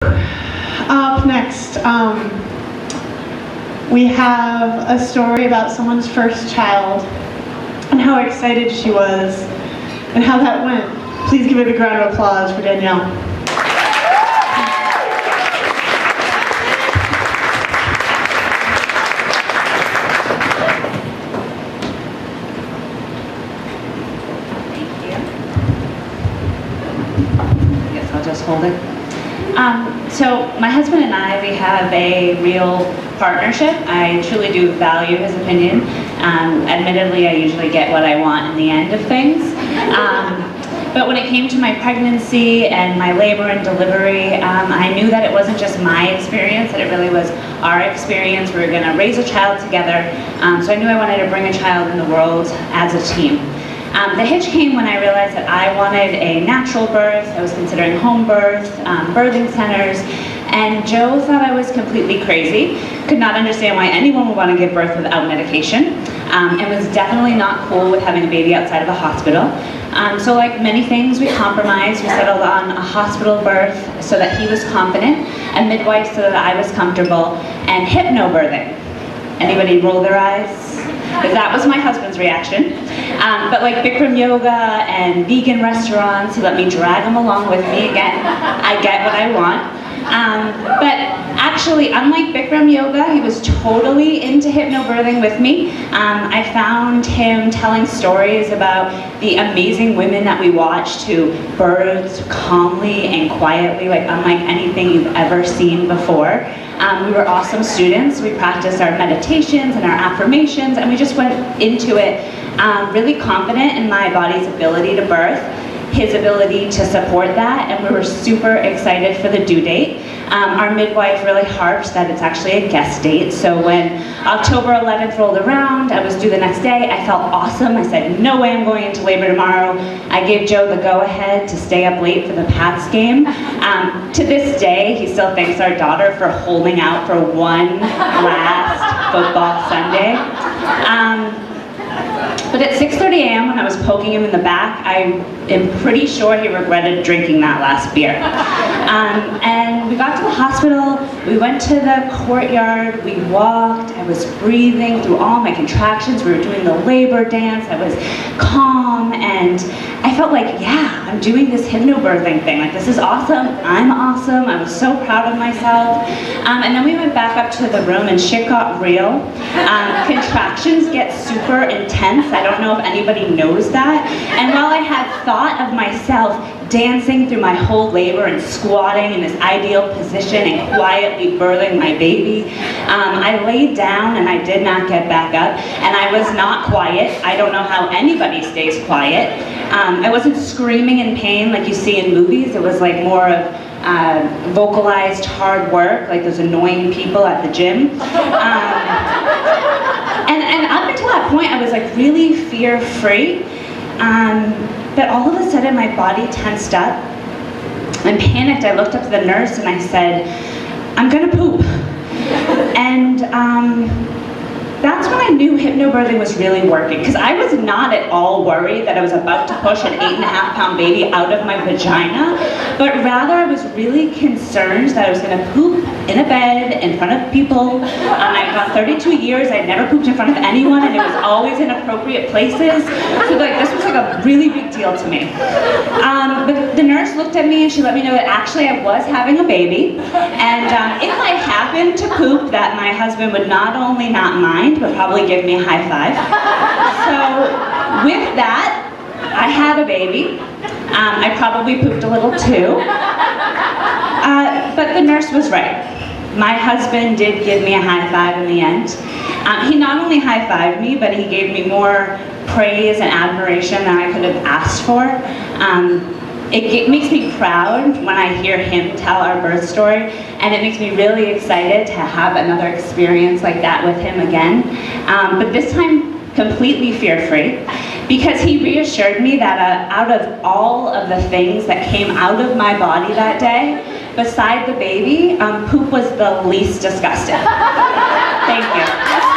Up next, we have a story about someone's first child and how excited she was and how that went. Please give a big round of applause for Danielle. I guess I'll just hold it. So my husband and I, we have a real partnership. I truly do value his opinion. Admittedly, I usually get what I want in the end of things. But when it came to my pregnancy and my labor and delivery, I knew that it wasn't just my experience, that it really was our experience. We were going to raise a child together. So I knew I wanted to bring a child in the world as a team. The hitch came when I realized that I wanted a natural birth. I was considering home birth, birthing centers, and Joe thought I was completely crazy. Could not understand why anyone would want to give birth without medication, and was definitely not cool with having a baby outside of a hospital. So like many things, we compromised. We settled on a hospital birth so that he was confident, a midwife so that I was comfortable, and hypnobirthing. Anybody roll their eyes? Because that was my husband's reaction. But like Bikram yoga and vegan restaurants, he let me drag him along with me. Again, I get what I want. But actually, unlike Bikram yoga, he was totally into hypnobirthing with me. I found him telling stories about the amazing women that we watched who birthed calmly and quietly, like unlike anything you've ever seen before. We were awesome students. We practiced our meditations and our affirmations, and we just went into it really confident in my body's ability to birth, his ability to support that, and we were super excited for the due date. Our midwife really harped that it's actually a guest date, so when October 11th rolled around, I was due the next day, I felt awesome. I said, no way I'm going into labor tomorrow. I gave Joe the go-ahead to stay up late for the Pats game. To this day, he still thanks our daughter for holding out for one last football Sunday. But at 6:30 a.m. when I was poking him in the back, I am pretty sure he regretted drinking that last beer. And we got to the hospital, we went to the courtyard, we walked, I was breathing through all my contractions, we were doing the labor dance, I was calm, and I felt like, yeah, I'm doing this hypnobirthing thing, like this is awesome, I'm awesome, I was so proud of myself. And then we went back up to the room and shit got real. Contractions get super intense. I don't know if anybody knows that. And while I had thought of myself dancing through my whole labor and squatting in this ideal position and quietly birthing my baby, I laid down and I did not get back up, and I was not quiet. I don't know how anybody stays quiet. I wasn't screaming in pain like you see in movies. It was like more of vocalized hard work, like those annoying people at the gym. And up until that point, I was like really fear-free. But all of a sudden, my body tensed up. And panicked, I looked up to the nurse and I said, I'm gonna poop. And that's when I knew hypnobirthing was really working, because I was not at all worried that I was about to push an 8.5-pound baby out of my vagina, but rather I was really concerned that I was going to poop in a bed in front of people. I've gone 32 years, I'd never pooped in front of anyone, and it was always in appropriate places, so like this was like a really big deal to me. But the nurse looked at me and she let me know that actually I was having a baby, and if I happened to poop, that my husband would not only not mind, but probably give me a high five. So with that, I had a baby. I probably pooped a little too. But the nurse was right. My husband did give me a high five in the end. He not only high-fived me, but he gave me more praise and admiration than I could have asked for. It makes me proud when I hear him tell our birth story, and it makes me really excited to have another experience like that with him again. But this time, completely fear-free, because he reassured me that out of all of the things that came out of my body that day, beside the baby, poop was the least disgusting. Thank you.